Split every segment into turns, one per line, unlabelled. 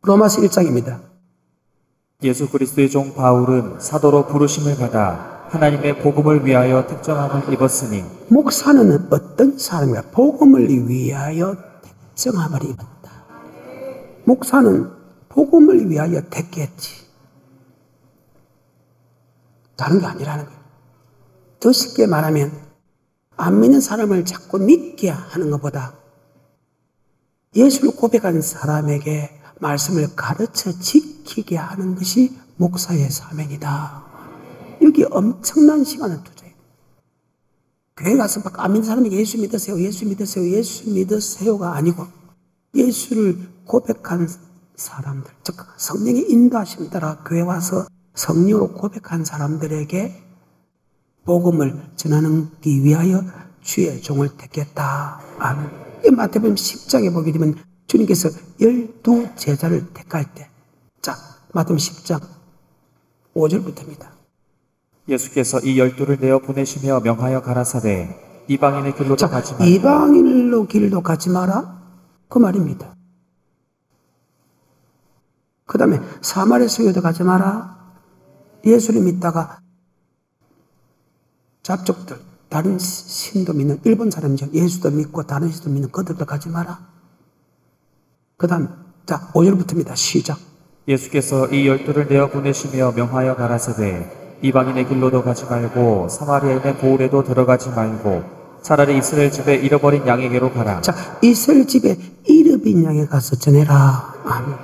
로마서 1장입니다.
예수 그리스도의 종 바울은 사도로 부르심을 받아 하나님의 복음을 위하여 특정함을 입었으니.
목사는 어떤 사람이야? 복음을 위하여 특정함을 입었다. 목사는 복음을 위하여 택했지. 다른 게 아니라는 거예요. 더 쉽게 말하면 안 믿는 사람을 자꾸 믿게 하는 것보다 예수를 고백한 사람에게 말씀을 가르쳐 지키게 하는 것이 목사의 사명이다. 여기 엄청난 시간을 투자해요. 교회 가서 막 안 믿는 사람에게 예수 믿으세요, 예수 믿으세요, 예수 믿으세요가 아니고 예수를 고백한 사람들, 즉 성령의 인도하심 따라 교회 와서 성령으로 고백한 사람들에게 복음을 전하기 위하여 주의 종을 택했다. 아멘. 이 마태복음 10장에 보게 되면 주님께서 12 제자를 택할 때, 자, 마태복음 10장 5절부터입니다.
예수께서 이 12를 내어 보내시며 명하여 가라사대 이방인의 길로도 가지 말라.
이방인의 길로 가지 마라. 그 말입니다. 그 다음에 사마리아 성에도 가지 마라. 예수를 믿다가 잡족들, 다른 신도 믿는 일본 사람이죠. 예수도 믿고 다른 신도 믿는 그들도 가지 마라. 그 다음, 자, 5절부터입니다. 시작.
예수께서 이 12를 내어 보내시며 명하여 가라사대 이방인의 길로도 가지 말고 사마리아인의 고을에도 들어가지 말고 차라리 이스라엘 집에 잃어버린 양에게로 가라.
자, 이스라엘 집에 잃어버린 양에 가서 전해라. 아멘.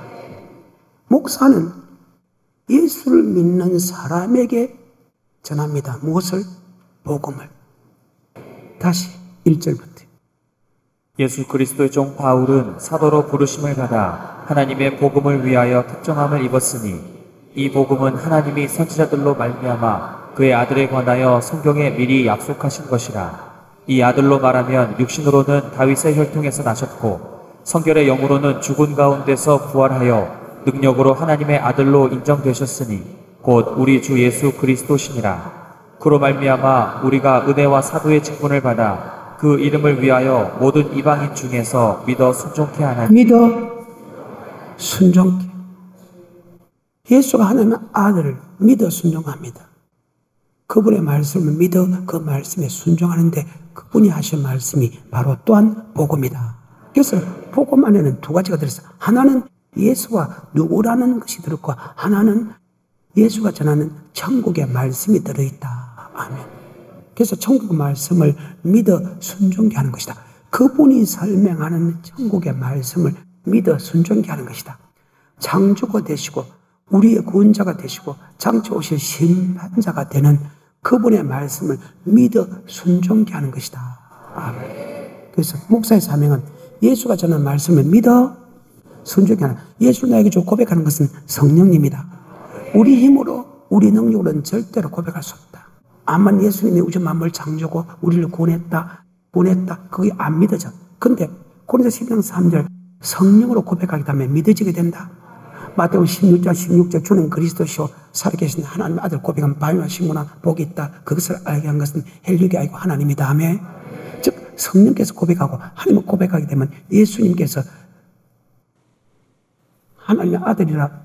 목사는 예수를 믿는 사람에게 전합니다. 무엇을? 복음을. 다시 1절부터.
예수 그리스도의 종 바울은 사도로 부르심을 받아 하나님의 복음을 위하여 특정함을 입었으니 이 복음은 하나님이 선지자들로 말미암아 그의 아들에 관하여 성경에 미리 약속하신 것이라. 이 아들로 말하면 육신으로는 다윗의 혈통에서 나셨고 성결의 영으로는 죽은 가운데서 부활하여 능력으로 하나님의 아들로 인정되셨으니 곧 우리 주 예수 그리스도시니라. 그로 말미암아 우리가 은혜와 사도의 직분을 받아 그 이름을 위하여 모든 이방인 중에서 믿어 순종케 하나니.
믿어 순종케. 예수가 하나님의 아들을 믿어 순종합니다. 그분의 말씀을 믿어 그 말씀에 순종하는데 그분이 하신 말씀이 바로 또한 복음이다. 그래서 복음 안에는 두 가지가 들어있어요. 하나는 예수가 누구라는 것이 들었고 하나는 예수가 전하는 천국의 말씀이 들어있다. 아멘. 그래서 천국의 말씀을 믿어 순종케 하는 것이다. 그분이 설명하는 천국의 말씀을 믿어 순종케 하는 것이다. 창조가 되시고 우리의 구원자가 되시고 장차 오실 심판자가 되는 그분의 말씀을 믿어 순종케 하는 것이다. 아멘. 그래서 목사의 사명은 예수가 전하는 말씀을 믿어 순종케 하는, 예수를 나에게 주 고백하는 것은 성령님이다. 우리 힘으로 우리 능력으로는 절대로 고백할 수 없다. 아만 예수님이 우주 만물 창조고 우리를 구원했다 그게 안 믿어져. 근데 고린도서 12장 3절 성령으로 고백하기 때문에 믿어지게 된다. 마태복음 16장 16절 주는 그리스도시요 살아계신 하나님의 아들 고백하면 바위와 신문화 복이 있다. 그것을 알게 한 것은 헬육이 아니고 하나님이다. 아멘. 즉 성령께서 고백하고 하나님을 고백하게 되면 예수님께서 하나님의 아들이라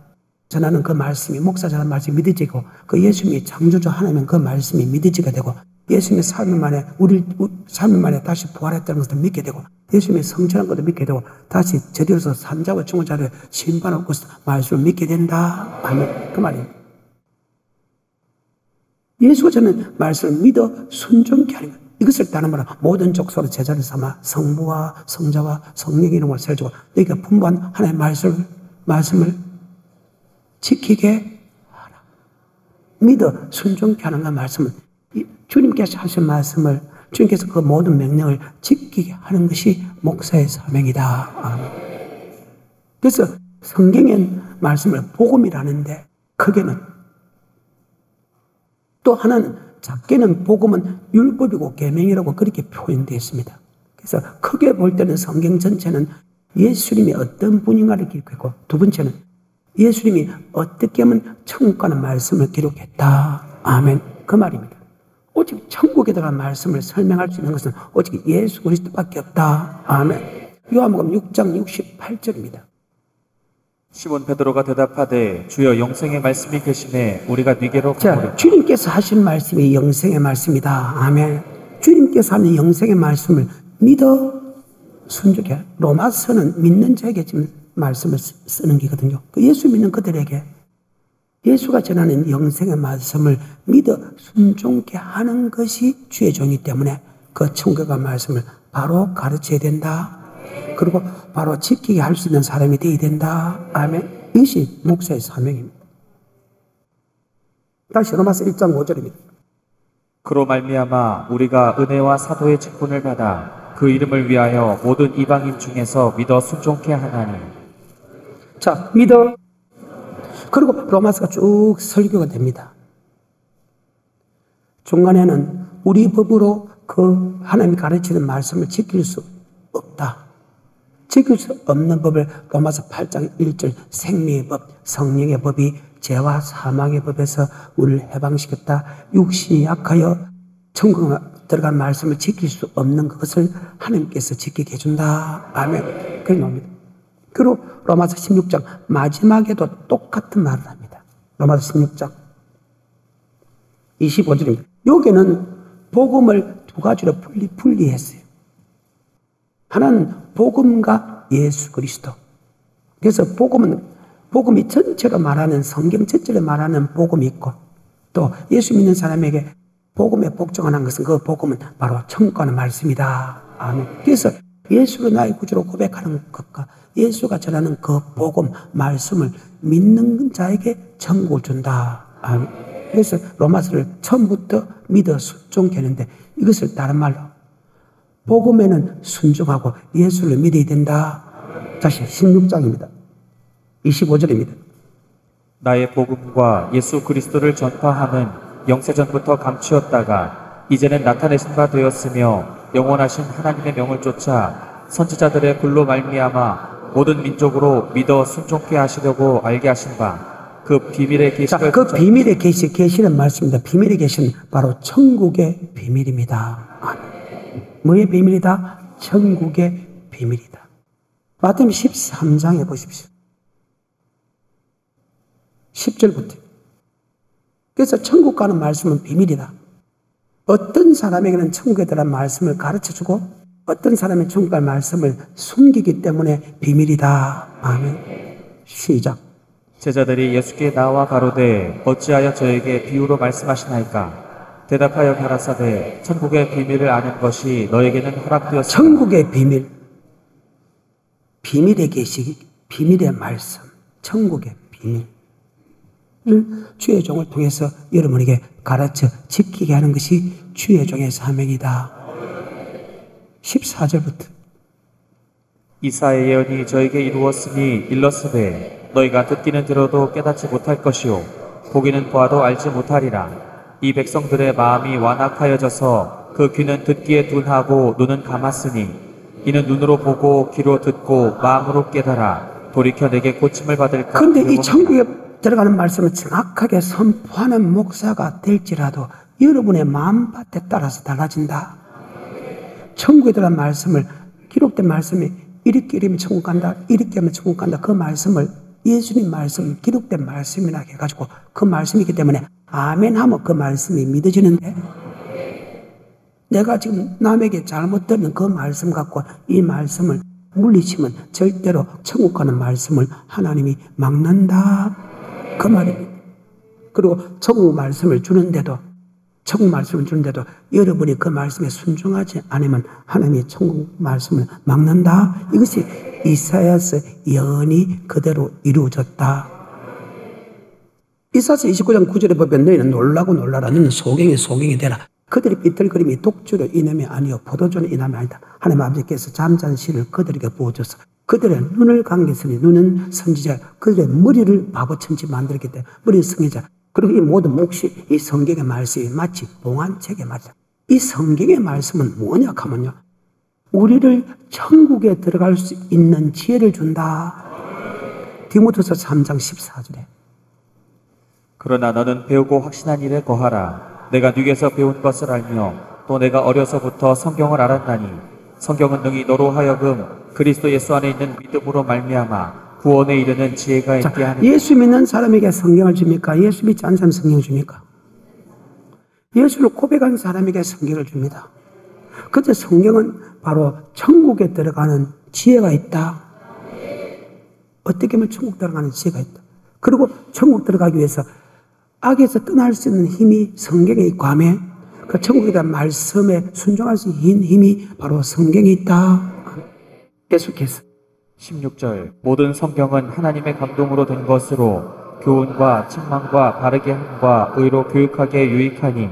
전하는 그 말씀이, 목사 전하는 말씀이 믿어지고 그 예수님이 창조주 하나님은 그 말씀이 믿어지게 되고 예수님의 삶 만에 우리 삶 만에 다시 부활했다는 것을 믿게 되고 예수님의 성천한 것도 믿게 되고 다시 저리로서 산자와 중자를 심판하고 말씀을 믿게 된다. 아멘. 그 말입니다. 예수가 전하는 말씀을 믿어 순종케 하는 것. 이것을 다른 말로 모든 족속으로 제자를 삼아 성부와 성자와 성령의 이름을 세워주고 너희가 분부한 하나님의 말씀을 지키게 하라. 믿어 순종케 하는 그 말씀은 주님께서 하신 말씀을 주님께서 그 모든 명령을 지키게 하는 것이 목사의 사명이다. 아멘. 그래서 성경의 말씀을 복음이라는데 크게는 또 하나는 작게는 복음은 율법이고 계명이라고 그렇게 표현되어 있습니다. 그래서 크게 볼 때는 성경 전체는 예수님이 어떤 분인가를 기록했고 두 번째는 예수님이 어떻게 하면 천국 가는 말씀을 기록했다. 아멘. 그 말입니다. 오직 천국에 대한 말씀을 설명할 수 있는 것은 오직 예수 그리스도밖에 없다. 아멘. 요한복음 6장 68절입니다.
시몬 베드로가 대답하되 주여 영생의 말씀이 계시매 우리가 네게로
자,
가오리까.
주님께서 하신 말씀이 영생의 말씀이다. 아멘. 주님께서 하는 영생의 말씀을 믿어 순종해. 로마서는 믿는 자에게 지금 말씀을 쓰는 게거든요. 예수 믿는 그들에게 예수가 전하는 영생의 말씀을 믿어 순종케 하는 것이 주의 종이기 때문에 그 천국의 말씀을 바로 가르쳐야 된다. 그리고 바로 지키게 할 수 있는 사람이 되어야 된다. 아멘. 이것이 목사의 사명입니다. 다시 로마서 1장 5절입니다.
그로 말미암아 우리가 은혜와 사도의 직분을 받아 그 이름을 위하여 모든 이방인 중에서 믿어 순종케 하나니.
자, 믿어. 그리고 로마서가 쭉 설교가 됩니다. 중간에는 우리 법으로 그 하나님이 가르치는 말씀을 지킬 수 없다. 지킬 수 없는 법을 로마서 8장 1절 생명의 법, 성령의 법이 죄와 사망의 법에서 우리를 해방시켰다. 육신이 약하여 천국에 들어간 말씀을 지킬 수 없는 것을 하나님께서 지키게 해준다. 아멘. 그런 겁니다. 그리고 로마서 16장 마지막에도 똑같은 말을 합니다. 로마서 16장 25절입니다. 여기는 복음을 두 가지로 분리했어요. 하나는 복음과 예수 그리스도. 그래서 복음이 전체로 말하는 성경 전체로 말하는 복음이 있고 또 예수 믿는 사람에게 복음에 복종하는 것은 그 복음은 바로 천국과는 말씀이다. 아멘. 그래서 예수를 나의 구주로 고백하는 것과 예수가 전하는 그 복음, 말씀을 믿는 자에게 천국을 준다. 아멘. 그래서 로마서를 처음부터 믿어 순종하는데 이것을 다른 말로 복음에는 순종하고 예수를 믿어야 된다. 다시 16장입니다. 25절입니다.
나의 복음과 예수 그리스도를 전파함은 영세전부터 감추었다가 이제는 나타내신 바 되었으며 영원하신 하나님의 명을 쫓아 선지자들의 글로 말미암아 모든 민족으로 믿어 순종케 하시려고 알게 하신 바 그 비밀의 계시를.
그 비밀의 계시는 말씀입니다. 비밀의 계시는 바로 천국의 비밀입니다. 뭐의 비밀이다? 천국의 비밀이다. 마태복음 13장에 보십시오. 10절부터. 그래서 천국 가는 말씀은 비밀이다. 어떤 사람에게는 천국에 대한 말씀을 가르쳐주고 어떤 사람은 천국 갈 말씀을 숨기기 때문에 비밀이다. 아멘. 시작.
제자들이 예수께 나와 가로되 어찌하여 저에게 비유로 말씀하시나이까. 대답하여 가라사대 천국의 비밀을 아는 것이 너에게는 허락되었으나.
천국의 비밀, 비밀의 계시, 비밀의 말씀, 천국의 비밀을 주의 종을 통해서 여러분에게 가르쳐 지키게 하는 것이 주의 종의 사명이다. 14절부터.
이사의 예언이 저에게 이루었으니 일렀으되 너희가 듣기는 들어도 깨닫지 못할 것이요 보기는 보아도 알지 못하리라. 이 백성들의 마음이 완악하여져서 그 귀는 듣기에 둔하고 눈은 감았으니 이는 눈으로 보고 귀로 듣고 마음으로 깨달아 돌이켜 내게 고침을 받을까.
그런데 이 천국에 들어가는 말씀을 정확하게 선포하는 목사가 될지라도 여러분의 마음밭에 따라서 달라진다. 천국에 들어간 말씀을, 기록된 말씀이 이렇게 이러면 천국 간다, 이렇게 하면 천국 간다, 그 말씀을 예수님 말씀, 기록된 말씀이라 해가지고 그 말씀이기 때문에 아멘 하면 그 말씀이 믿어지는데 내가 지금 남에게 잘못 듣는 그 말씀 갖고 이 말씀을 물리치면 절대로 천국 가는 말씀을 하나님이 막는다. 그 말입니다. 그리고 천국 말씀을 주는데도 여러분이 그 말씀에 순종하지 않으면 하나님의 천국 말씀을 막는다. 이것이 이사야서 예언이 그대로 이루어졌다. 이사야서 29장 9절에 보면 너희는 놀라고 놀라라. 너희는 소경이 되라. 그들이 삐뚤거림이 독주로 인함이 아니요 포도주로 인함이 아니다. 하나님 아버지께서 잠자는 씨를 그들에게 부어줘서 그들의 눈을 감겼으니 눈은 선지자, 그들의 머리를 바보천지 만들었기 때문에 머리는 성의자. 그리고 이 모든 몫이 이 성경의 말씀이 마치 봉안책에 맞아. 이 성경의 말씀은 뭐냐 하면요, 우리를 천국에 들어갈 수 있는 지혜를 준다. 디모데후서 3장 14절에.
그러나 너는 배우고 확신한 일에 거하라. 내가 네게서 배운 것을 알며 또 내가 어려서부터 성경을 알았나니 성경은 능히 너로 하여금 그리스도 예수 안에 있는 믿음으로 말미암아 구원에 이르는 지혜가
자,
있게 하는
예수 믿는 사람에게 성경을 줍니까? 예수 믿지 않는 사람 성경을 줍니까? 예수를 고백한 사람에게 성경을 줍니다. 그때 성경은 바로 천국에 들어가는 지혜가 있다. 어떻게 하면 천국 들어가는 지혜가 있다. 그리고 천국 들어가기 위해서 악에서 떠날 수 있는 힘이 성경에 있고 하며 그 천국에 대한 말씀에 순종할 수 있는 힘이 바로 성경에 있다. 계속해서
16절 모든 성경은 하나님의 감동으로 된 것으로 교훈과 책망과 바르게 함과 의로 교육하기에 유익하니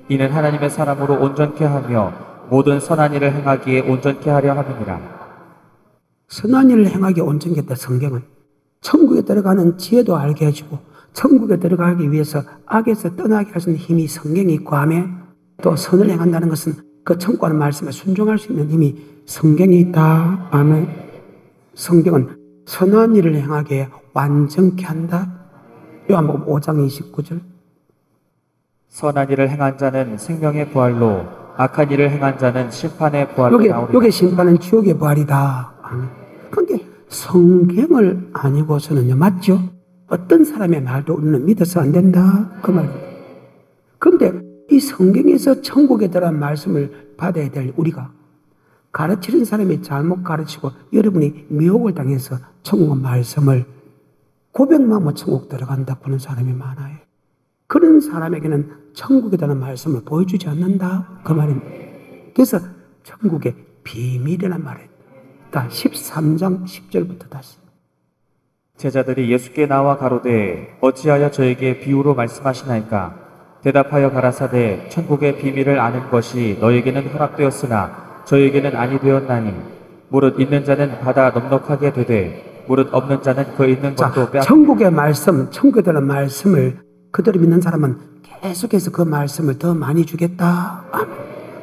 이는 하나님의 사람으로 온전케 하며 모든 선한 일을 행하기에 온전케 하려 함이니라.
선한 일을 행하기에 온전케 했다. 성경은 천국에 들어가는 지혜도 알게 해주고 천국에 들어가기 위해서 악에서 떠나게 할 수 있는 힘이 성경에 있고 하며 또 선을 행한다는 것은 그 천국하는 말씀에 순종할 수 있는 힘이 성경에 있다. 아멘. 성경은 선한 일을 행하기에 완전케 한다. 요한복음 5장 29절.
선한 일을 행한 자는 생명의 부활로 악한 일을 행한 자는 심판의 부활로 나오리라.
요게 심판은 지옥의 부활이다. 아멘. 그런데 성경을 아니고서는요, 맞죠? 어떤 사람의 말도 우리는 믿어서 안 된다. 그 말입니다. 그런데 이 성경에서 천국에 들어간 말씀을 받아야 될 우리가 가르치는 사람이 잘못 가르치고 여러분이 미혹을 당해서 천국 말씀을 고백만 하면 천국 들어간다 보는 사람이 많아요. 그런 사람에게는 천국에 대한 말씀을 보여주지 않는다. 그 말입니다. 그래서 천국의 비밀이란 말이에요. 13장 10절부터 다시.
제자들이 예수께 나와 가로되 어찌하여 저에게 비유로 말씀하시나이까? 대답하여 가라사대 천국의 비밀을 아는 것이 너에게는 허락되었으나 저에게는 아니 되었나니 무릇 있는 자는 받아 넉넉하게 되되 무릇 없는 자는 그 있는 것도 빼앗.
천국의 말씀, 천국에 대한 말씀을 그대로 믿는 사람은 계속해서 그 말씀을 더 많이 주겠다.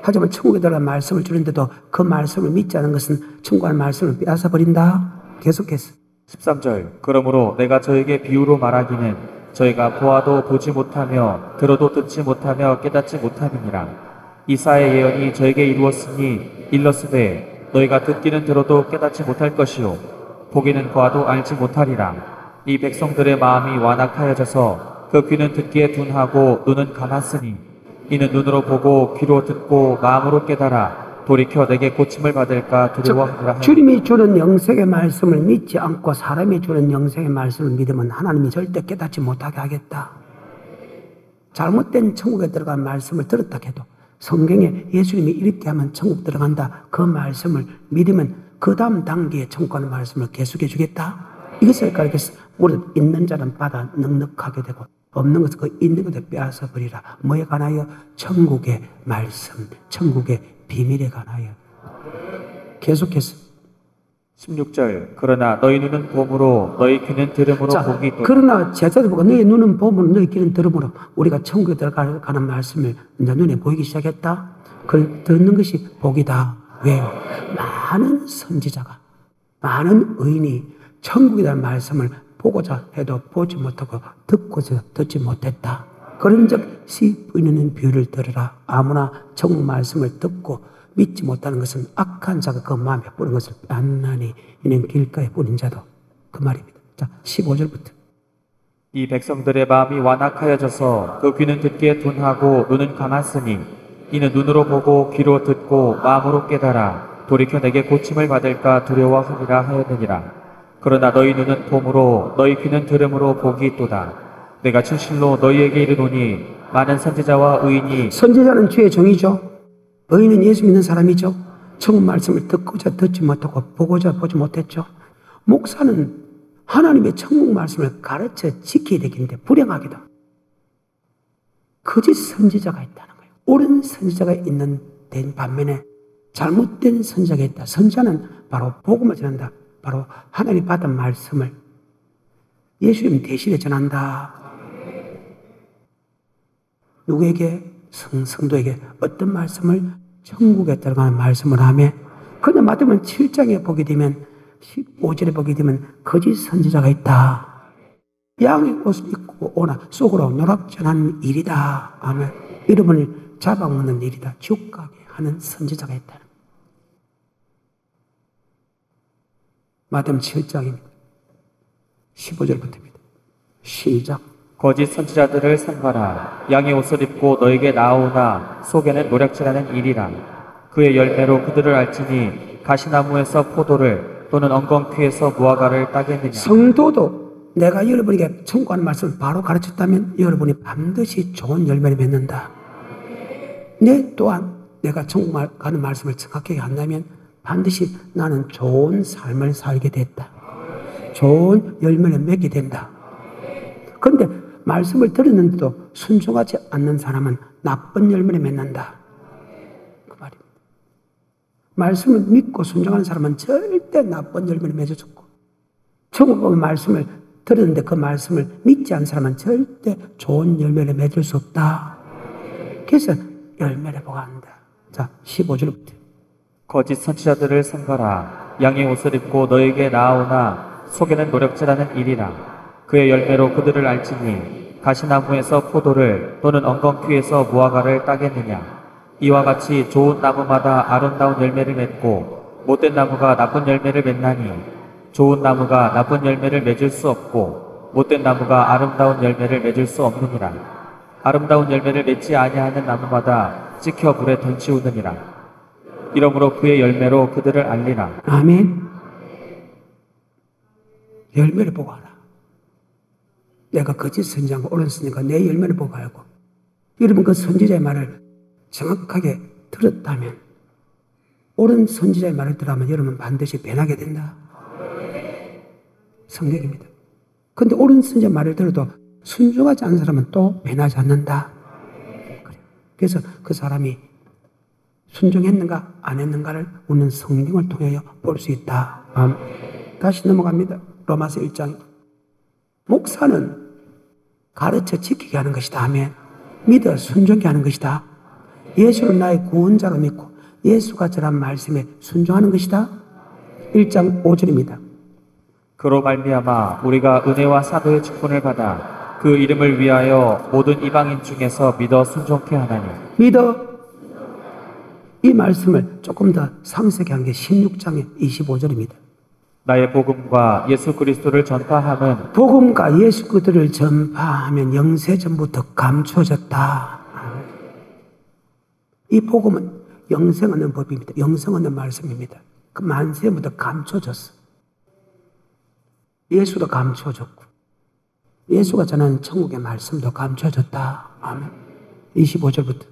하지만 천국에 대한 말씀을 주는데도 그 말씀을 믿지 않은 것은 천국의 말씀을 빼앗아 버린다. 계속해서
13절 그러므로 내가 저에게 비유로 말하기는 저희가 보아도 보지 못하며 들어도 듣지 못하며 깨닫지 못함이니라. 이사의 예언이 저에게 이루었으니 일러스되 너희가 듣기는 들어도 깨닫지 못할 것이요 보기는 보아도 알지 못하리라. 이 백성들의 마음이 완악하여져서 그 귀는 듣기에 둔하고 눈은 감았으니 이는 눈으로 보고 귀로 듣고 마음으로 깨달아 돌이켜 내게 고침을 받을까 두려워하리라.
주님이 주는 영생의 말씀을 믿지 않고 사람이 주는 영생의 말씀을 믿으면 하나님이 절대 깨닫지 못하게 하겠다. 잘못된 천국에 들어간 말씀을 들었다 해도 성경에 예수님이 이렇게 하면 천국 들어간다. 그 말씀을 믿으면 그 다음 단계에 천국 가는 말씀을 계속해 주겠다. 이것을 가르쳐서 우리 있는 자는 받아 넉넉하게 되고 없는 것은 그 있는 것을 빼앗아 버리라. 뭐에 관하여? 천국의 말씀, 천국의 비밀에 관하여. 계속해서
16절 그러나 너희 눈은 봄으로 너희 귀는 들음으로 복이 있도다.
그러나 제자들 보고 너희 눈은 봄으로 너희 귀는 들음으로 우리가 천국에 들어가는 말씀을 이제 눈에 보이기 시작했다. 그걸 듣는 것이 복이다. 왜요? 많은 선지자가 많은 의인이 천국에 대한 말씀을 보고자 해도 보지 못하고 듣고자 듣지 못했다. 그런즉 씨 뿌리는 비유를 들으라. 아무나 천국 말씀을 듣고 믿지 못하는 것은 악한 자가 그 마음에 뿌린 것을 빼앗나니 이는 길가에 뿌린 자도. 그 말입니다. 자, 15절부터.
이 백성들의 마음이 완악하여져서 그 귀는 듣기에 둔하고 눈은 감았으니 이는 눈으로 보고 귀로 듣고 마음으로 깨달아 돌이켜 내게 고침을 받을까 두려워하리라 하였느니라. 그러나 너희 눈은 봄으로 너희 귀는 들음으로 복이 있도다. 내가 진실로 너희에게 이르노니 많은 선지자와 의인이.
선지자는 주의 종이죠. 의인은 예수 믿는 사람이죠. 천국 말씀을 듣고자 듣지 못하고 보고자 보지 못했죠. 목사는 하나님의 천국 말씀을 가르쳐 지켜야 되겠는데 불행하게도 거짓 선지자가 있다는 거예요. 옳은 선지자가 있는 반면에 잘못된 선지자가 있다. 선지자는 바로 복음을 전한다. 바로 하나님이 받은 말씀을 예수님 대신에 전한다. 누구에게? 성도에게 어떤 말씀을? 천국에 들어가는 말씀을 하며 그냥 맞으면 7장에 보게 되면 15절에 보게 되면 거짓 선지자가 있다. 양의 옷을 입고 오나 속으로 노락전하는 일이다. 아멘. 여러분을 잡아먹는 일이다. 지옥 가게 하는 선지자가 있다. 마태복음 7장입니다. 15절부터입니다. 시작.
거짓 선지자들을 삼가라. 양의 옷을 입고 너에게 나아오나 속에는 노략질하는 일이라. 그의 열매로 그들을 알지니 가시나무에서 포도를 또는 엉겅퀴에서 무화과를 따겠느냐.
성도도 내가 여러분에게 청구하는 말씀을 바로 가르쳤다면 여러분이 반드시 좋은 열매를 맺는다. 내 또한 내가 청구하는 말씀을 정확하게 한다면 반드시 나는 좋은 삶을 살게 됐다. 좋은 열매를 맺게 된다. 그런데 말씀을 들었는데도 순종하지 않는 사람은 나쁜 열매를 맺는다. 그 말입니다. 말씀을 믿고 순종하는 사람은 절대 나쁜 열매를 맺어줬고, 천국 말씀을 들었는데 그 말씀을 믿지 않는 사람은 절대 좋은 열매를 맺을 수 없다. 그래서 열매를 보고 한다. 자, 15절부터.
거짓 선지자들을 삼가라. 양의 옷을 입고 너에게 나아오나 속에는 노략질하는 일이라. 그의 열매로 그들을 알지니 가시나무에서 포도를 또는 엉겅퀴에서 무화과를 따겠느냐. 이와 같이 좋은 나무마다 아름다운 열매를 맺고 못된 나무가 나쁜 열매를 맺나니 좋은 나무가 나쁜 열매를 맺을 수 없고 못된 나무가 아름다운 열매를 맺을 수 없느니라. 아름다운 열매를 맺지 아니하는 나무마다 찍혀 불에 던지우느니라. 이러므로 그의 열매로 그들을 알리라.
아멘. 열매를 보고 알아. 내가 거짓 선지자가 옳은 선지자가 내 열매를 보고 알고, 여러분 그 선지자의 말을 정확하게 들었다면, 옳은 선지자의 말을 들으면 여러분 반드시 변하게 된다. 성경입니다. 그런데 옳은 선지자의 말을 들어도 순종하지 않는 사람은 또 변하지 않는다. 그래서 그 사람이 순종했는가 안 했는가를 우리는 성경을 통하여 볼 수 있다. 다시 넘어갑니다. 로마서 1장. 목사는 가르쳐 지키게 하는 것이다 하면 믿어 순종케 하는 것이다. 예수를 나의 구원자로 믿고 예수가 전한 말씀에 순종하는 것이다. 1장 5절입니다.
그로 말미암아 우리가 은혜와 사도의 직분을 받아 그 이름을 위하여 모든 이방인 중에서 믿어 순종케 하나니. 믿어. 이 말씀을 조금 더 상세하게 한 게 16장의 25절입니다. 나의 복음과 예수 그리스도를 전파함은
복음과 예수 그리스도를 전파하면 영세전부터 감춰졌다. 이 복음은 영생 얻는 법입니다. 영생 얻는 말씀입니다. 그 만세부터 감춰졌어. 예수도 감춰졌고 예수가 전하는 천국의 말씀도 감춰졌다. 아멘. 25절부터.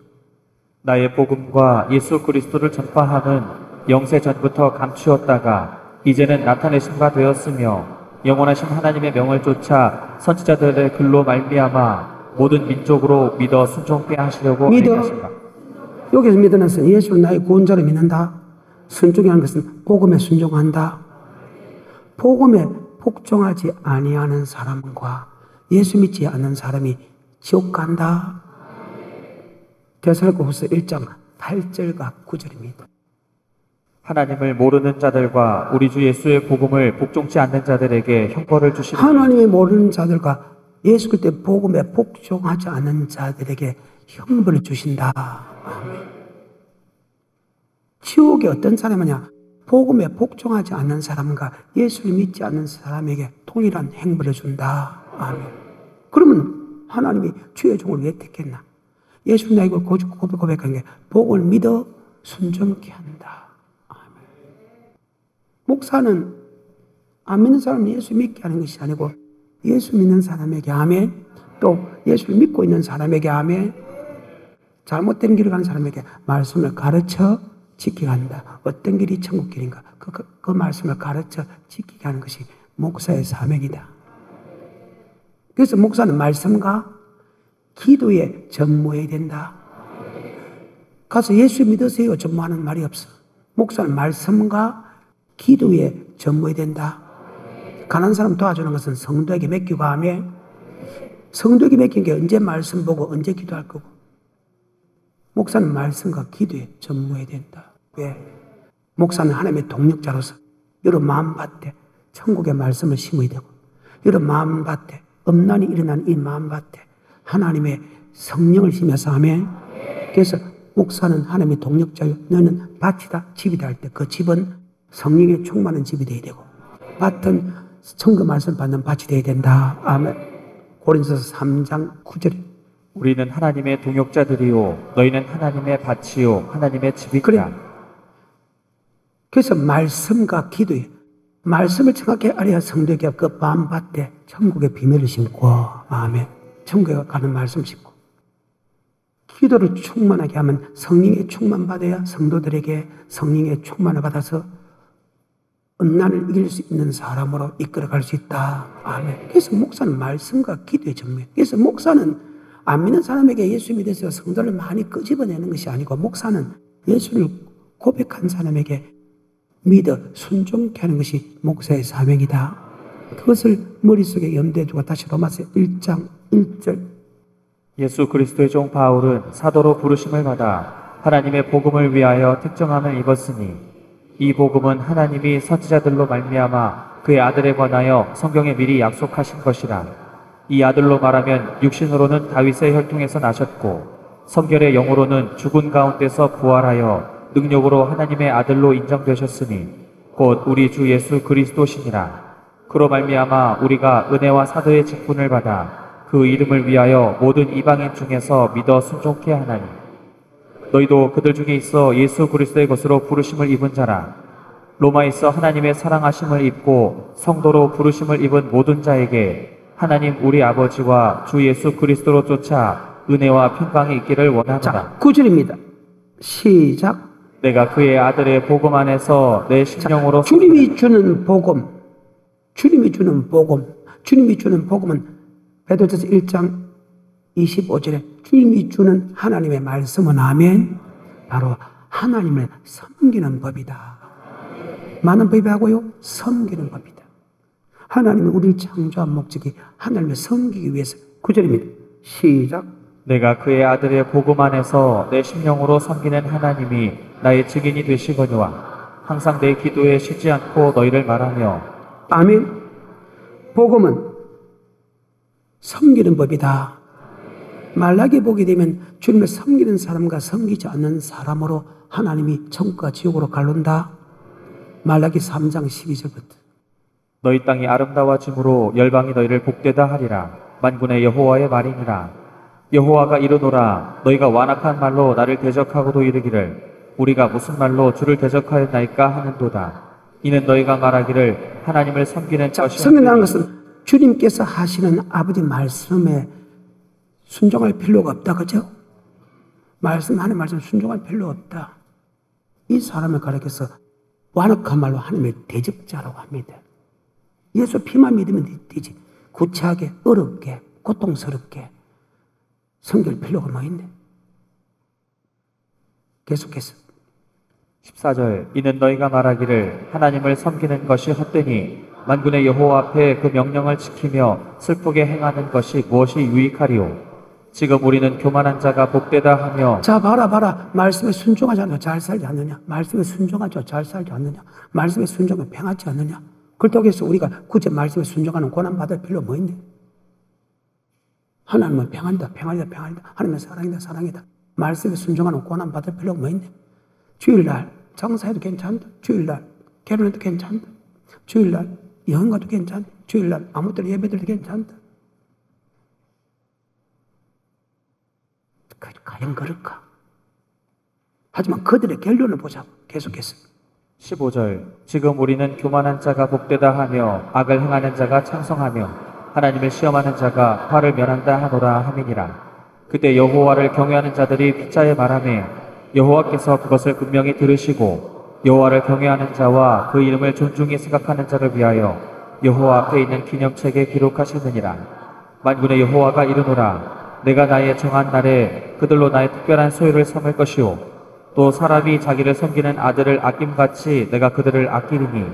나의 복음과 예수 그리스도를 전파함은 영세 전부터 감추었다가 이제는 나타내신 바 되었으며 영원하신 하나님의 명을 쫓아 선지자들의 글로 말미암아 모든 민족으로 믿어 순종케 하시려고 하신다.
여기서 믿는 것은 예수를 나의 구원자로 믿는다. 순종하는 것은 복음에 순종한다. 복음에 복종하지 아니하는 사람과 예수 믿지 않는 사람이 지옥 간다. 데살로니가후서 1장 8절과 9절입니다.
하나님을 모르는 자들과 우리 주 예수의 복음을 복종치 않는 자들에게 형벌을 주시리니.
하나님을 모르는 자들과 예수 그리스도의 복음에 복종하지 않는 자들에게 형벌을 주신다. 아멘. 지옥에 어떤 사람이냐? 복음에 복종하지 않는 사람과 예수를 믿지 않는 사람에게 동일한 형벌을 준다. 아멘. 그러면 하나님이 주의 종을 왜 택했나? 예수 나의 걸 고백한 게 복음을 믿어 순종케 한다. 목사는 안 믿는 사람은 예수 믿게 하는 것이 아니고 예수 믿는 사람에게 아멘, 또 예수를 믿고 있는 사람에게 아멘, 잘못된 길을 가는 사람에게 말씀을 가르쳐 지키게 한다. 어떤 길이 천국 길인가 그 말씀을 가르쳐 지키게 하는 것이 목사의 사명이다. 그래서 목사는 말씀과 기도에 전무해야 된다. 가서 예수 믿으세요 전무하는 말이 없어. 목사는 말씀과 기도에 전무해야 된다. 가난한 사람 도와주는 것은 성도에게 맡기고 하면 성도에게 맡긴 게 언제 말씀 보고 언제 기도할 거고, 목사는 말씀과 기도에 전무해야 된다. 왜? 목사는 하나님의 동력자로서 여러분 마음밭에 천국의 말씀을 심어야 되고, 여러분 마음밭에 음란이 일어난 이 마음밭에 하나님의 성령을 심어서 하면, 그래서 목사는 하나님의 동력자요 너는 밭이다 집이다 할 때 그 집은 성령에 충만한 집이 되어야 되고, 밭은 천국 말씀 받는 밭이 되어야 된다. 아멘. 고린도서 3장 9절.
우리는 하나님의 동역자들이요 너희는 하나님의 밭이요 하나님의 집이다.
그래. 그래서 말씀과 기도예요. 말씀을 정확히 알아야 성도에게 그 밤밭에 천국의 비밀을 심고, 아멘. 천국에 가는 말씀 심고, 기도를 충만하게 하면 성령의 충만 받아야 성도들에게 성령의 충만을 받아서 음란을 이길 수 있는 사람으로 이끌어갈 수 있다. 아멘. 그래서 목사는 말씀과 기도의 전문. 그래서 목사는 안 믿는 사람에게 예수 믿어서 성도를 많이 끄집어내는 것이 아니고, 목사는 예수를 고백한 사람에게 믿어 순종케 하는 것이 목사의 사명이다. 그것을 머릿속에 염두에 두고 다시 로마서 1장 1절.
예수 그리스도의 종 바울은 사도로 부르심을 받아 하나님의 복음을 위하여 특정함을 입었으니 이 복음은 하나님이 선지자들로 말미암아 그의 아들에 관하여 성경에 미리 약속하신 것이라. 이 아들로 말하면 육신으로는 다윗의 혈통에서 나셨고 성결의 영으로는 죽은 가운데서 부활하여 능력으로 하나님의 아들로 인정되셨으니 곧 우리 주 예수 그리스도시니라. 그로 말미암아 우리가 은혜와 사도의 직분을 받아 그 이름을 위하여 모든 이방인 중에서 믿어 순종케 하나니 너희도 그들 중에 있어 예수 그리스도의 것으로 부르심을 입은 자라. 로마에서 하나님의 사랑하심을 입고 성도로 부르심을 입은 모든 자에게 하나님 우리 아버지와 주 예수 그리스도로 쫓아 은혜와 평강이 있기를 원하노라.
자, 9절입니다. 시작.
내가 그의 아들의 복음 안에서 내 심령으로
주님이 주는 복음, 주님이 주는 복음, 주님이 주는 복음은 베드로전서 1장 25절에 주님이 주는 하나님의 말씀은 아멘. 바로 하나님을 섬기는 법이다. 많은 법이 하고요, 섬기는 법이다. 하나님이 우리를 창조한 목적이 하나님을 섬기기 위해서. 9절입니다. 시작.
내가 그의 아들의 복음 안에서 내 심령으로 섬기는 하나님이 나의 증인이 되시거니와 항상 내 기도에 쉬지 않고 너희를 말하며.
아멘. 복음은 섬기는 법이다. 말라기 보게 되면 주님을 섬기는 사람과 섬기지 않는 사람으로 하나님이 천국과 지옥으로 갈른다. 말라기 3장 12절부터.
너희 땅이 아름다워짐으로 열방이 너희를 복되다 하리라. 만군의 여호와의 말이니라. 여호와가 이르노라. 너희가 완악한 말로 나를 대적하고도 이르기를 우리가 무슨 말로 주를 대적하였나이까 하는도다. 이는 너희가 말하기를 하나님을 섬기는 것이.
섬긴다는 것은 주님께서 하시는 아버지 말씀에 순종할 필요가 없다. 그죠? 하나님 말씀 순종할 필요 없다. 이 사람을 가리켜서 완악한 말로 하나님의 대적자라고 합니다. 예수 피만 믿으면 되지. 구차하게, 어렵게, 고통스럽게 섬길 필요가 뭐 있네. 계속해서
14절. 이는 너희가 말하기를 하나님을 섬기는 것이 헛되니 만군의 여호와 앞에 그 명령을 지키며 슬프게 행하는 것이 무엇이 유익하리요. 지금 우리는 교만한 자가 복되다 하며.
자, 봐라. 말씀에 순종하지 않으면 잘 살지 않느냐? 말씀에 순종하죠. 잘 살지 않느냐? 말씀에 순종하면 평하지 않느냐? 그렇다고 해서 우리가 굳이 말씀에 순종하는 고난 받을 필요 뭐 있네? 하나님은 평안이다. 하나님은 사랑이다. 말씀에 순종하는 고난 받을 필요 뭐 있네? 주일날 장사해도 괜찮다. 주일날 결혼해도 괜찮다. 주일날 여행 가도 괜찮다. 주일날 아무 때나 예배드려도 괜찮다. 과연 그럴까? 하지만 그들의 결론을 보자고. 계속해서
15절. 지금 우리는 교만한 자가 복되다 하며 악을 행하는 자가 창성하며 하나님을 시험하는 자가 화를 면한다 하노라 하미니라. 그때 여호와를 경외하는 자들이 피차에 말하며 여호와께서 그것을 분명히 들으시고 여호와를 경외하는 자와 그 이름을 존중히 생각하는 자를 위하여 여호와 앞에 있는 기념책에 기록하시느니라. 만군의 여호와가 이르노라. 내가 나의 정한 날에 그들로 나의 특별한 소유를 삼을 것이요 또 사람이 자기를 섬기는 아들을 아낌같이 내가 그들을 아끼리니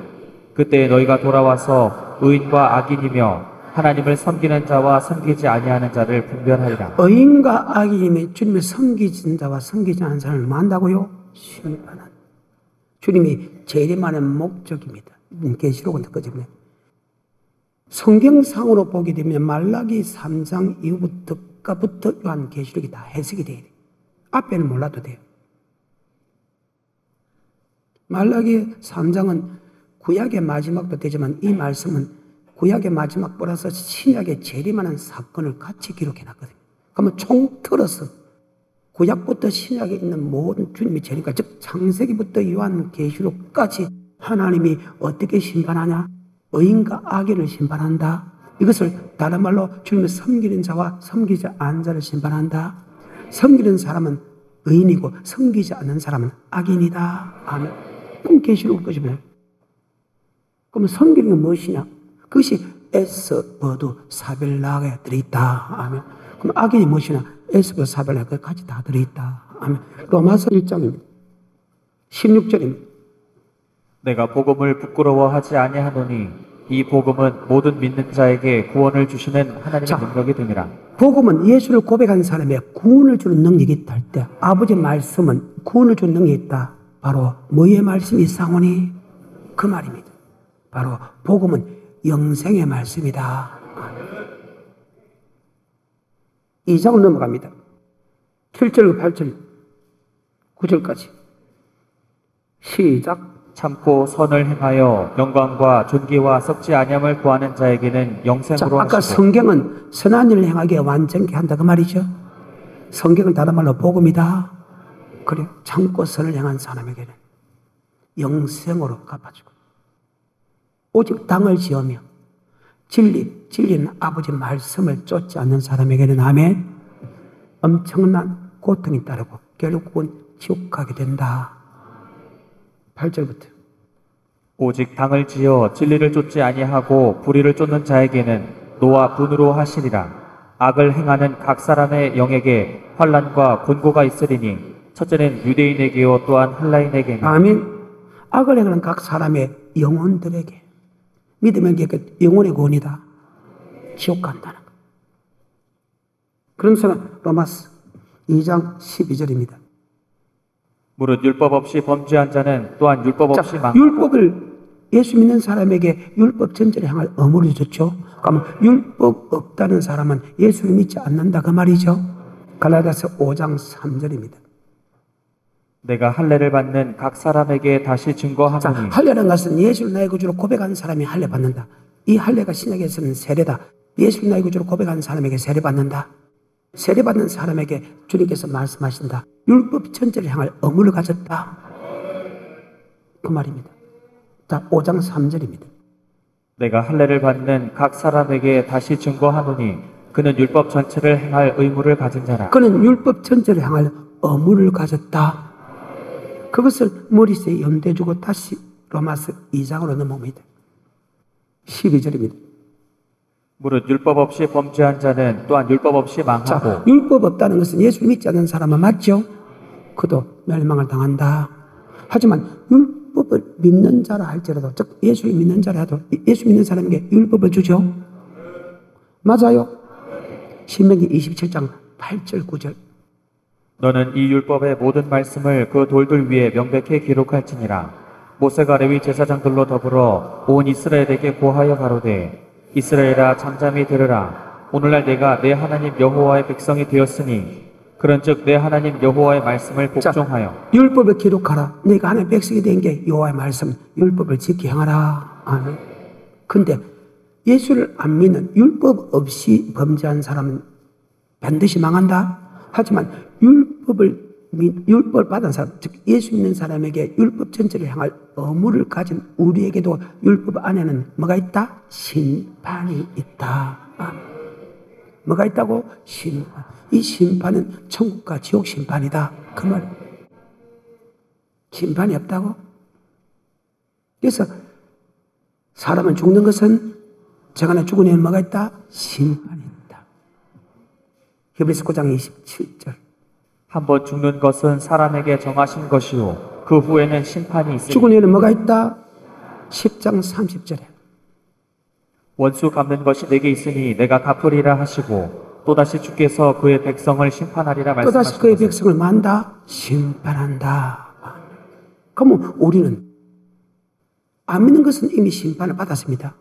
그때 너희가 돌아와서 의인과 악인이며 하나님을 섬기는 자와 섬기지 아니하는 자를 분별하리라.
의인과 악인이 주님을 섬기는 자와 섬기지 않는 사람을 뭐 한다고요? 심판한. 주님이 재림하는 목적입니다. 계시록은 듣거든요. 성경상으로 보게 되면 말라기 3장 이후부터 요한계시록이 다 해석이 돼야 돼요. 앞에는 몰라도 돼요. 말라기 3장은 구약의 마지막도 되지만 이 말씀은 구약의 마지막 보라서 신약의 제일 많은 사건을 같이 기록해놨거든요. 그러면 총틀어서 구약부터 신약에 있는 모든 주님의 재림과, 즉 창세기부터 요한계시록까지 하나님이 어떻게 심판하냐? 의인과 악인을 심판한다. 이것을 다른 말로 주님을 섬기는 자와 섬기지 않는 자를 심판한다. 섬기는 사람은 의인이고 섬기지 않는 사람은 악인이다. 아멘. 그럼 계시록 것이면, 그러면 섬기는 건 무엇이냐? 그것이 에스버두 사벨락에 들어있다. 아멘. 그럼 악인이 무엇이냐? 에스버두 사벨락에 같이 다 들어있다. 아멘. 로마서 1장입니다. 16절입니다.
내가 복음을 부끄러워하지 아니하노니 이 복음은 모든 믿는 자에게 구원을 주시는 하나님의 능력이 됨이라.
복음은 예수를 고백한 사람의 구원을 주는 능력이 있다 할 때, 아버지의 말씀은 구원을 주는 능력이 있다. 바로 뭐의 말씀이 상오니? 그 말입니다. 바로 복음은 영생의 말씀이다. 2장을 넘어갑니다. 7절, 8절, 9절까지. 시작.
참고 선을 행하여 영광과 존귀와 썩지 아니함을 구하는 자에게는 영생으로
아까
하시고.
성경은 선한 일을 행하게 완전케 한다 그 말이죠. 성경은 다른 말로 복음이다. 그래, 참고 선을 행한 사람에게는 영생으로 갚아주고, 오직 당을 지으며 진리는 아버지 말씀을 쫓지 않는 사람에게는, 아멘, 엄청난 고통이 따르고 결국은 지옥 가게 된다. 8절부터.
오직 당을 지어 진리를 쫓지 아니하고 불의를 쫓는 자에게는 노와 분으로 하시리라. 악을 행하는 각 사람의 영에게 환난과 곤고가 있으리니 첫째는 유대인에게요 또한 헬라인에게니.
아멘. 악을 행하는 각 사람의 영혼들에게, 믿으면 그 영혼의 구원이다. 지옥 간다는 것. 그러면서 로마서 2장 12절입니다.
무릇 율법 없이 범죄한 자는 또한 율법 없이 망하고.
율법을 예수 믿는 사람에게 율법 전제를 향할 의무를 줬죠. 그러면 율법 없다는 사람은 예수를 믿지 않는다 그 말이죠. 갈라디아서 5장 3절입니다.
내가 할례를 받는 각 사람에게 다시 증거하노니.
할례라는 것은 예수를 나의 구주로 고백하는 사람이 할례 받는다. 이 할례가 신약에서는 세례다. 예수를 나의 구주로 고백하는 사람에게 세례 받는다. 세례 받는 사람에게 주님께서 말씀하신다. 율법 전제를 향할 의무를 가졌다. 그 말입니다. 자, 5장 3절입니다.
내가 할례를 받는 각 사람에게 다시 증거하노니 그는 율법 전체를 행할 의무를 가진 자라.
그는 율법 전체를 향할 의무를 가졌다. 그것을 머릿속에 염두에 두고 다시 로마서 2장으로 넘어옵니다. 12절입니다.
무릇 율법 없이 범죄한 자는 또한 율법 없이 망하고.
자, 율법 없다는 것은 예수를 믿지 않는 사람은 맞죠? 그도 멸망을 당한다. 하지만 율법을 믿는 자라 할지라도, 즉 예수를 믿는 자라 해도 예수 믿는 사람에게 율법을 주죠. 맞아요. 신명기 27장 8절 9절.
너는 이 율법의 모든 말씀을 그 돌들 위에 명백히 기록할지니라. 모세가 레위 제사장들로 더불어 온 이스라엘에게 고하여 가로되 이스라엘아 잠잠히 들으라. 오늘날 내가 내 하나님 여호와의 백성이 되었으니 그런즉 내 하나님 여호와의 말씀을 복종하여.
자, 율법을 기록하라. 내가 하나님의 백성이 된 게 여호와의 말씀, 율법을 지키 행하라. 아멘. 근데 예수를 안 믿는 율법 없이 범죄한 사람은 반드시 망한다. 하지만 율법을 받은 사람, 즉 예수 믿는 사람에게 율법 전체를 향할 의무를 가진 우리에게도 율법 안에는 뭐가 있다? 심판이 있다. 뭐가 있다고? 심판. 이 심판은 천국과 지옥 심판이다. 그 말. 심판이 없다고? 그래서 사람은 죽는 것은 저간에 죽은 애는 뭐가 있다? 심판이 있다. 히브리서 9장 27절.
한번 죽는 것은 사람에게 정하신 것이요 그 후에는 심판이 있으니.
죽은 애는 뭐가 있다? 10장 30절에.
원수 갚는 것이 내게 있으니 내가 갚으리라 하시고 또다시 주께서 그의 백성을 심판하리라 말씀하시고.
또다시 그의 백성을 만다? 심판한다. 그러면 우리는 안 믿는 것은 이미 심판을 받았습니다.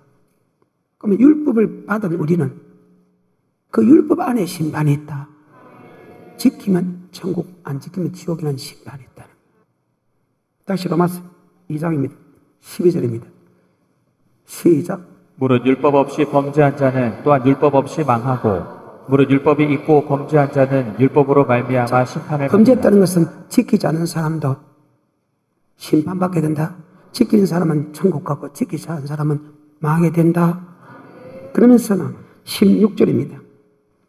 그러면 율법을 받은 우리는 그 율법 안에 심판이 있다. 지키면 천국, 안 지키면 지옥이라는 심판이 있다. 다시 로마서 2장입니다. 12절입니다. 시작.
무릇 율법 없이 범죄한 자는 또한 율법 없이 망하고 무릇 율법이 있고 범죄한 자는 율법으로 말미암아 심판을
범죄했다는 것은 지키지 않은 사람도 심판받게 된다. 지키는 사람은 천국 가고 지키지 않은 사람은 망하게 된다. 그러면서는 16절입니다.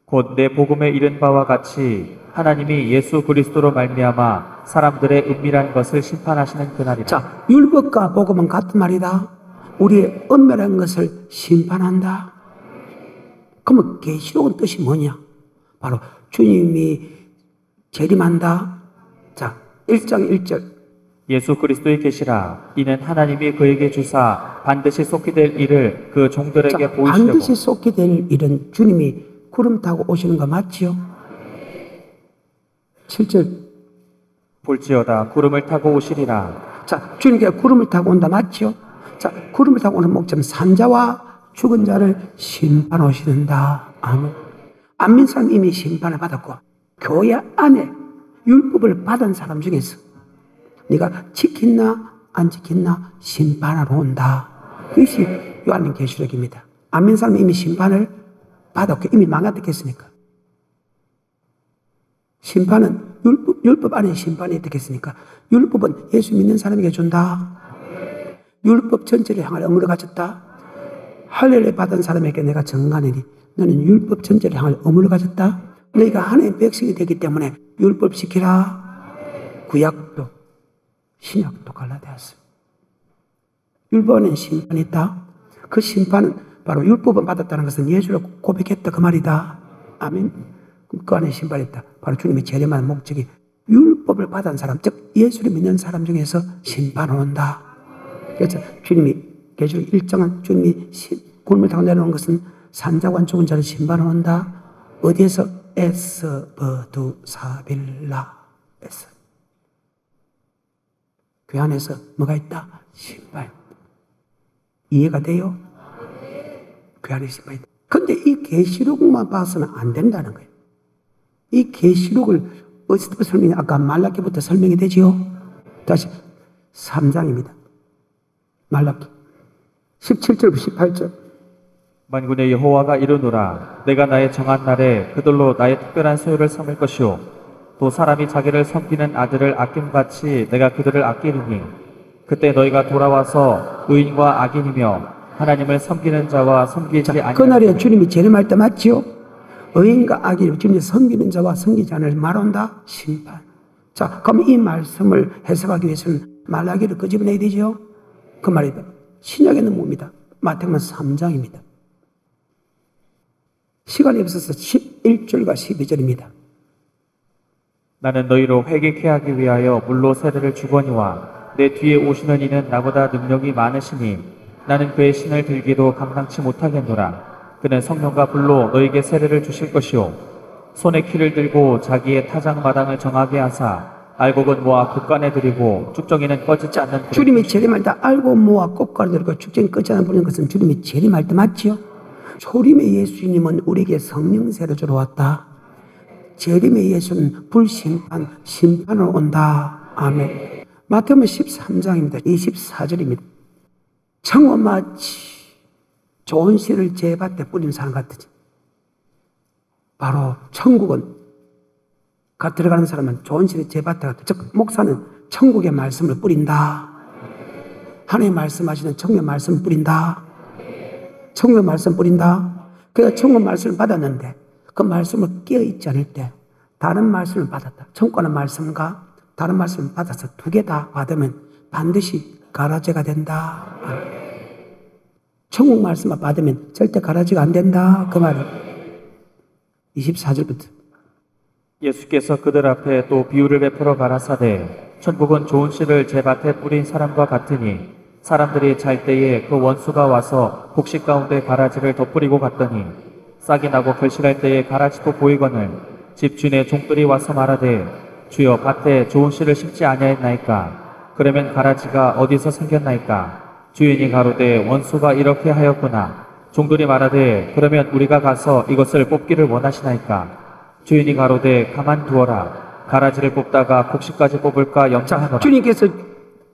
곧 내 복음에 이른 바와 같이 하나님이 예수 그리스도로 말미암아 사람들의 은밀한 것을 심판하시는 그날이라.
자, 율법과 복음은 같은 말이다. 우리의 은밀한 것을 심판한다. 그러면 계시록은 뜻이 뭐냐? 바로 주님이 재림한다. 자, 1장 1절.
예수 그리스도의 계시라. 이는 하나님이 그에게 주사 반드시 속히 될 일을 그 종들에게 보이시려고.
반드시 속히 될 일은 주님이 구름 타고 오시는 거 맞지요? 7절.
볼지어다 구름을 타고 오시리라.
자, 주님께 구름을 타고 온다 맞지요? 자, 구름을 타고 오는 목적은 산자와 죽은 자를 심판하시는다. 아멘. 안 믿는 사람 이미 심판을 받았고, 교회 안에 율법을 받은 사람 중에서 네가 지켰나 안 지켰나 심판하러 온다. 그것이 요한계시록입니다. 안 믿는 사람 이미 심판을 받았고 이미 망가졌겠습니까? 심판은 율법 안에 심판이 어떻겠습니까? 율법은 예수 믿는 사람에게 준다. 율법 전체를 향하여 의무를 가졌다. 할례를 받은 사람에게 내가 정하노니 너는 율법 전체를 향하여 의무를 가졌다. 너희가 하나님의 백성이 되기 때문에 율법 지키라. 구약도 신약도 갈라되었습니다. 율법 안에 심판이 있다. 그 심판은 바로 율법을 받았다는 것은 예수를 고백했다 그 말이다. 아멘. 그 안에 심판이 있다. 바로 주님이 재림하는 목적이 율법을 받은 사람, 즉 예수를 믿는 사람 중에서 심판을 온다. 그래서 주님이 계시록 1장은 주님이 구름을 타고 내려오는 것은 산자관 죽은 자를 심판을 온다. 어디에서? 에스버두사빌라에서. 그 안에서 뭐가 있다? 심판. 이해가 돼요? 그 안에 심판이 있다. 근데 이 계시록만 봐서는 안 된다는 거예요. 이 계시록을 어디서부터 설명이, 아까 말라기부터 설명이 되지요? 다시 3장입니다. 말라기 17절부터 18절.
만군의 여호와가 이르노라. 내가 나의 정한 날에 그들로 나의 특별한 소유를 삼을 것이요 또 사람이 자기를 섬기는 아들을 아낌같이 내가 그들을 아끼리니 그때 너희가 돌아와서 의인과 악인이며 하나님을 섬기는 자와 섬기지 아니하는
그날에 주님이 재림할 때 맞지요? 의인과 악인을 주님이 섬기는 자와 섬기지 않을 말한다? 심판. 자, 그럼 이 말씀을 해석하기 위해서는 말라기를 끄집어내야 되죠? 그 말이 신약에는 뭡니다? 마태복음 3장입니다. 시간이 없어서 11절과 12절입니다.
나는 너희로 회개케 하기 위하여 물로 세례를 주거니와 내 뒤에 오시는 이는 나보다 능력이 많으시니 나는 그의 신을 들기도 감당치 못하겠노라. 그는 성령과 불로 너희에게 세례를 주실 것이요 손에 키를 들고 자기의 타작 마당을 정하게 하사 알곡은 모아 곶간에 들이고 쭉정이는 꺼지지 않는
주님이 재림할 때 알곡 모아 곶간에 들이고 쭉정이 꺼지지 않는 불인 것은 주님이 재림할 때 맞지요? 초림의 예수님은 우리에게 성령 세례를 주러 왔다. 재림의 예수는 불심판, 심판으로 온다. 아멘. 마태복음 13장입니다. 24절입니다. 청어 마치 좋은 씨를 제밭에 뿌린 사람 같으지. 바로 천국은 들어가는 사람은 좋은 씨를 제밭에 같아. 즉 목사는 천국의 말씀을 뿌린다. 하나님 말씀하시는 천국의 말씀을 뿌린다. 천국의 말씀 뿌린다. 그래서 천국 말씀을 받았는데 그 말씀을 깨어있지 않을 때 다른 말씀을 받았다. 천국의 말씀과 다른 말씀을 받아서 두 개 다 받으면 반드시 가라제가 된다. 천국 말씀만 받으면 절대 가라지가 안 된다. 그 말은 24절부터.
예수께서 그들 앞에 또 비유를 베풀어 가라사대 천국은 좋은 씨를 제밭에 뿌린 사람과 같으니 사람들이 잘 때에 그 원수가 와서 곡식 가운데 가라지를 덧뿌리고 갔더니 싹이 나고 결실할 때에 가라지도 보이거늘 집 주인의 종들이 와서 말하되 주여 밭에 좋은 씨를 심지 아니하였나이까. 그러면 가라지가 어디서 생겼나이까. 주인이 가로되 원수가 이렇게 하였구나. 종들이 말하되 그러면 우리가 가서 이것을 뽑기를 원하시나이까. 주인이 가로되 가만두어라. 가라지를 뽑다가 곡식까지 뽑을까 염려하노라.
주님께서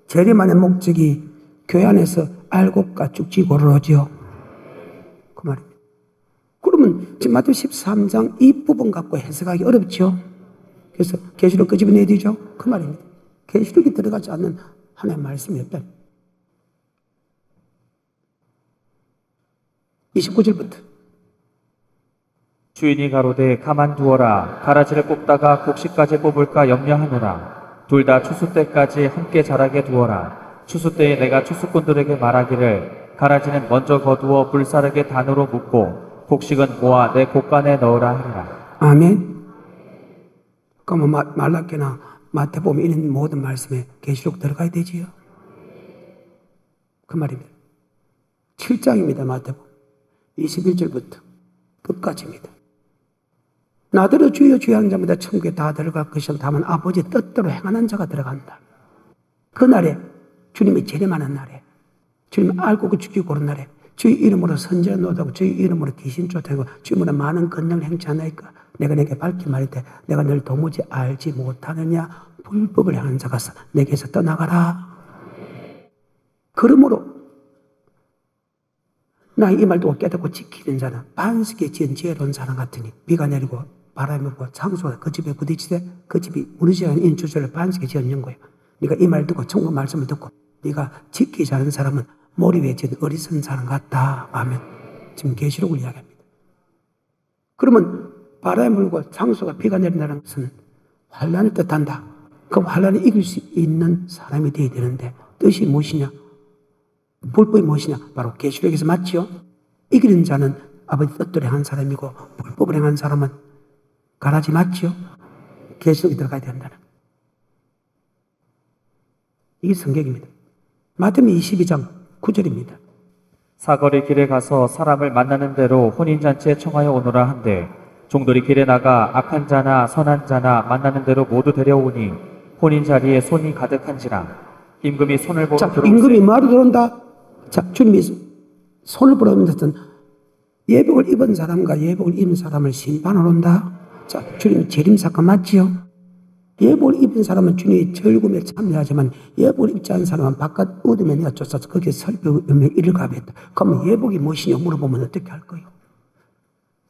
재림하는 목적이 교회 안에서 알곡과 쭉지 고르러지요. 그 말입니다. 그러면 지금 마태복음 13장 이 부분 갖고 해석하기 어렵죠. 그래서 계시록 끄집어내야 되죠. 그 말입니다. 계시록이 들어가지 않는 하나님의 말씀이 없다. 29절부터
주인이 가로되 가만두어라. 가라지를 뽑다가 곡식까지 뽑을까 염려하노라. 둘 다 추수 때까지 함께 자라게 두어라. 추수 때에 내가 추수꾼들에게 말하기를 가라지는 먼저 거두어 불사르게 단으로 묶고 곡식은 모아 내 곡간에 넣으라 하리라.
아멘. 그러면 말라기나 마태복음 이런 모든 말씀에 계시록 들어가야 되지요. 그 말입니다. 7장입니다. 마태복음 21절부터 끝까지입니다. 나더러 주여 주여 하는 자마다 천국에 다 들어갈 것이라. 다만 아버지 뜻대로 행하는 자가 들어간다. 그날에 주님이 재림하는 날에 주님 알고 그 죽이고 고른 날에 주의 이름으로 선지자 노다고 주의 이름으로 귀신 쫓아내고 주의 이름으로 많은 권능을 행치 않나이까. 내가 내게 밝히 말할 내가 널 도무지 알지 못하느냐. 불법을 행하는 자가 내게서 떠나가라. 그러므로 나 이 말도 깨닫고 지키는 자는 반석에 지은 지혜로운 사람 같으니 비가 내리고 바람이 불고 창수가 그 집에 부딪히되 그 집이 무너지지 않은 인주절을 반석에 지은 거예요. 네가 이 말 듣고 천국 말씀을 듣고 네가 지키지 않은 사람은 모리 위에 지은 어리석은 사람 같다 하면 지금 계시록을 이야기합니다. 그러면 바람이 불고 창수가 비가 내린다는 것은 환란을 뜻한다. 그 환란을 이길 수 있는 사람이 되어야 되는데 뜻이 무엇이냐? 불법이 무엇이냐? 바로 계시록에서 맞지요? 이기는 자는 아버지 뜻대로 행한 사람이고 불법을 행한 사람은 가라지 맞지요? 계시록이 들어가야 된다는 이게 성경입니다. 마태복음 22장 9절입니다.
사거리 길에 가서 사람을 만나는 대로 혼인잔치에 청하여 오너라 한데 종들이 길에 나가 악한 자나 선한 자나 만나는 대로 모두 데려오니 혼인 자리에 손이 가득한지라. 임금이 손을 보러 들어오세.
임금이 뭐하러 들어온다? 자, 주님이 손을 보러 오면서 예복을 입은 사람과 예복을 입은 사람을 심판하러 온다. 자, 주님 재림사건 맞지요? 예복을 입은 사람은 주님의 절금에 참여하지만 예복을 입지 않은 사람은 바깥 어둠에 내가 쫓아서 거기에 설교에 이를 가했다. 그러면 예복이 무엇이냐 물어보면 어떻게 할 거예요?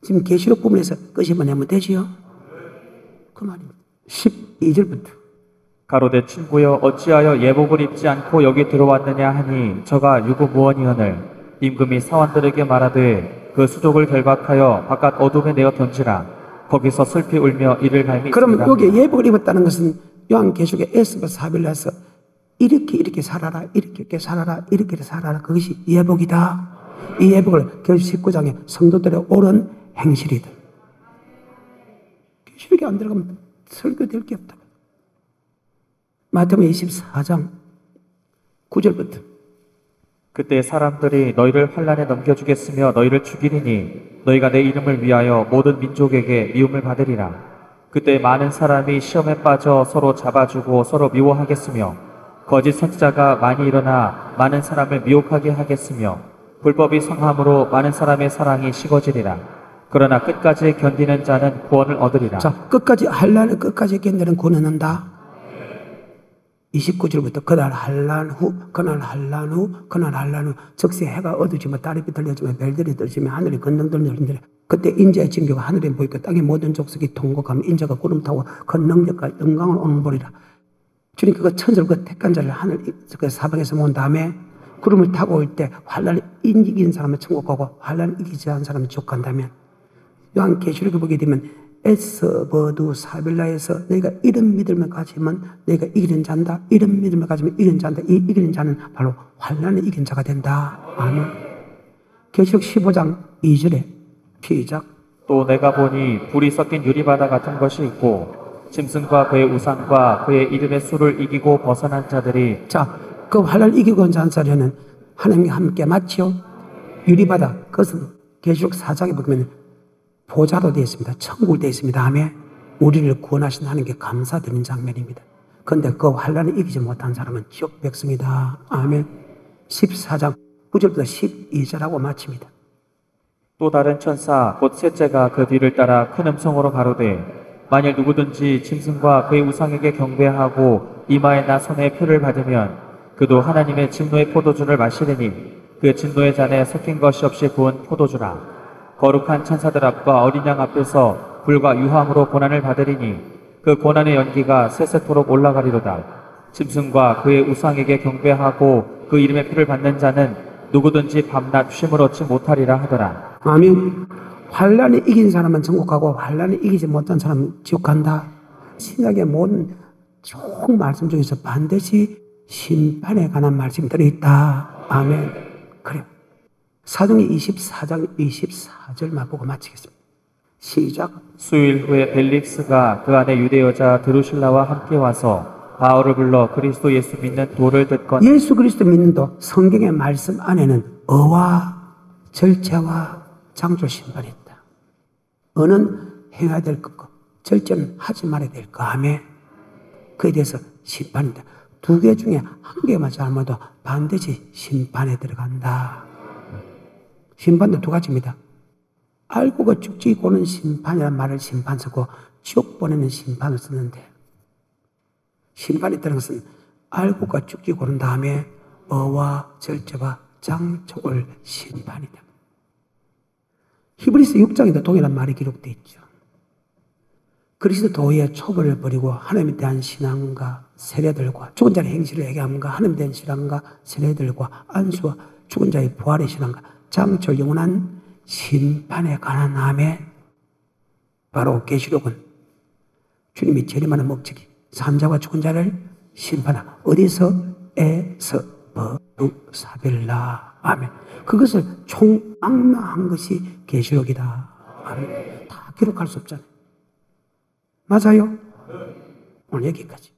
지금 계시록 부분에서 끄집어내면 되지요? 그 말입니다. 12절부터
가로되 친구여 어찌하여 예복을 입지 않고 여기 들어왔느냐 하니 저가 유구무원이거늘 임금이 사원들에게 말하되 그 수족을 결박하여 바깥 어둠에 내어 던지라. 거기서 슬피 울며 이를 갈미.
그러면 여기 예복을 입었다는 것은 요한계시록의 에스더 4빌라에서 이렇게 살아라, 이렇게 살아라, 이렇게 살아라. 그것이 예복이다. 이 예복을 계시록 19장에 성도들의 옳은 행실이다. 계시록이 안 들어가면 설교될 게 없다. 마태복음 24장 9절부터
그때 사람들이 너희를 환란에 넘겨주겠으며 너희를 죽이리니 너희가 내 이름을 위하여 모든 민족에게 미움을 받으리라. 그때 많은 사람이 시험에 빠져 서로 잡아주고 서로 미워하겠으며 거짓 선지자가 많이 일어나 많은 사람을 미혹하게 하겠으며 불법이 성함으로 많은 사람의 사랑이 식어지리라. 그러나 끝까지 견디는 자는 구원을 얻으리라.
자, 끝까지 환란을 끝까지 견디는 구원을 얻는다. 29절부터 그날 환란 후, 그날 환란 후, 그날 환란 후, 즉시 해가 어두지며 달이 비틀려지며 별들이 떨지며 하늘이 건능들 열린다래. 그때 인자의 징표가 하늘에 보이고 땅의 모든 족속이 통곡하며 인자가 구름 타고 건능력과 영광을 오는 보리라. 주님 그거 천설 그 택한 자를 하늘 그 사방에서 모은 다음에 구름을 타고 올 때 환란을 이긴 사람은 천국 가고 환란을 이기지 않은 사람은 지옥 간다면 요한계시록에 보게 되면 에스버두 사빌라에서 너희가 이런 믿음을 가지면 너희가 이기는 자다. 이런 믿음을 가지면 이기는 자다. 이 이기는 자는 바로 환란을 이긴 자가 된다. 아멘. 계시록 15장 2절에 시작.
또 내가 보니 불이 섞인 유리바다 같은 것이 있고 짐승과 그의 우상과 그의 이름의 수를 이기고 벗어난 자들이.
자, 그 환란을 이기고 온 자는 하나님과 함께 맞죠? 유리바다 그것은 계시록 4장에 보면 보좌로 되어 있습니다. 천국으로 되어 있습니다. 아멘. 우리를 구원하신 하나님께 감사드리는 장면입니다. 그런데 그 환란을 이기지 못한 사람은 지옥 백성이다. 아멘. 14장 9절부터 12절하고 마칩니다.
또 다른 천사 곧 셋째가 그 뒤를 따라 큰 음성으로 가로되 만일 누구든지 짐승과 그의 우상에게 경배하고 이마에나 손에 표를 받으면 그도 하나님의 진노의 포도주를 마시리니 그 진노의 잔에 섞인 것이 없이 부은 포도주라. 거룩한 천사들 앞과 어린 양 앞에서 불과 유황으로 고난을 받으리니 그 고난의 연기가 세세토록 올라가리로다. 짐승과 그의 우상에게 경배하고 그 이름의 피를 받는 자는 누구든지 밤낮 쉼을 얻지 못하리라 하더라.
아멘. 환란에 이긴 사람은 천국 가고 환란에 이기지 못한 사람은 지옥 간다. 신약의 모든 좋은 말씀 중에서 반드시 심판에 관한 말씀이 들어있다. 아멘. 그래요. 사도행 24장 24절만 보고 마치겠습니다. 시작.
수일 후에 벨릭스가 그 안에 유대 여자 드루실라와 함께 와서 바울을 불러 그리스도 예수 믿는 도를 듣건
예수 그리스도 믿는 도 성경의 말씀 안에는 어와 절제와 장조 심판이 있다. 어는 행해야 될 것고 절제는 하지 말아야 될 거. 아멘. 그에 대해서 심판이다. 두 개 중에 한 개만 잘못해도 반드시 심판에 들어간다. 심판도 두 가지입니다. 알고 그 죽지 고는 심판이라는 말을 심판 쓰고 지옥 보내는 심판을 쓰는데, 심판에 들어간 것은 알고 그 죽지 고는 다음에 어와 절제와 장족을 심판이다. 히브리서 6장에도 동일한 말이 기록되어 있죠. 그리스도의 초벌을 버리고 하나님에 대한 신앙과 세례들과 죽은 자의 행실을 얘기함과 하나님에 대한 신앙과 세례들과 안수와 죽은 자의 부활의 신앙과 장철 영원한 심판에 관한 암에 바로 계시록은 주님이 재림하는 목적이 산자와 죽은 자를 심판하고 어디서 에서 버두사벨라. 아멘. 그것을 총망라한 것이 계시록이다. 아멘. 다 기록할 수 없잖아요. 맞아요? 오늘 여기까지.